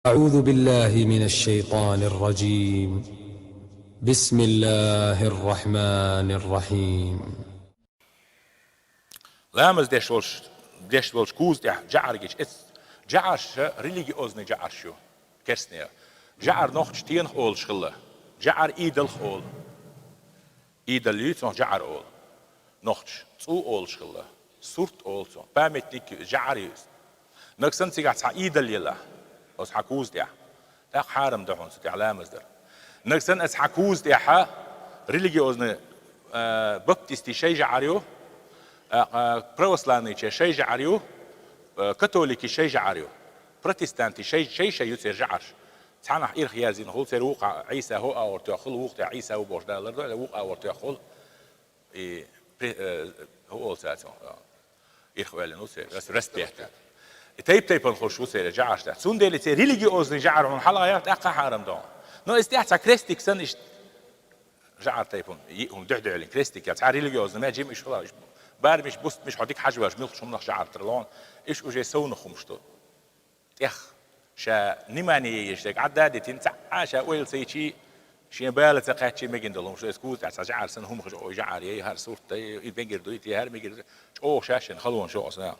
أعوذ بالله من الشيطان الرجيم. بسم الله الرحمن الرحيم. Ламаз деш волш куз дя жа1ар гич жа1ар религиозный жа1ар шу керсне жа1ар noch т1ехь ол шхилла жа1ар идел ол идел лют noch жа1ар ол noch цу ол шхилла сурт ол so памятник жа1ар نكسن سيجا إيدل يلا أس حكوز ديا ده حارم ده هون سكع لامز در نكسن أس حكوز ديا ح ريليجيوزن بابتستي شيء جعريو بروسلاني شيء جعريو كاثوليكي شيء جعريو بروتستانتي شيء يصير جعر تعال إير خيازين هو صير وقع عيسى هو أو تأخذ وقت عيسى وبوش ده لرده وقع أو تأخذ هو ساتون إير خوالي نصير رسبيت تيب الخشوع سير جعش ده سون ديلي سير ريليجيوز جعر من حلايات أقا حرم دون نو استيحت كريستيك سنش جعر تيبون هم دعدع لين كريستيك يا تعال ريليجيوز ما جيم إيش خلاص بار مش بوست مش حديك حاجة واش ملك شو جعر ترلون إيش وجه سون خمشتو تيخ شا نماني يشتك عداد تنتع عاشا ويل سيشي شيء بالة تقاتشي مجند لهم شو اسكوت على جعر سن هم خش جعر يهار صورت يبنجر دويت يهار مجر أو شاشن خلون شو أصلا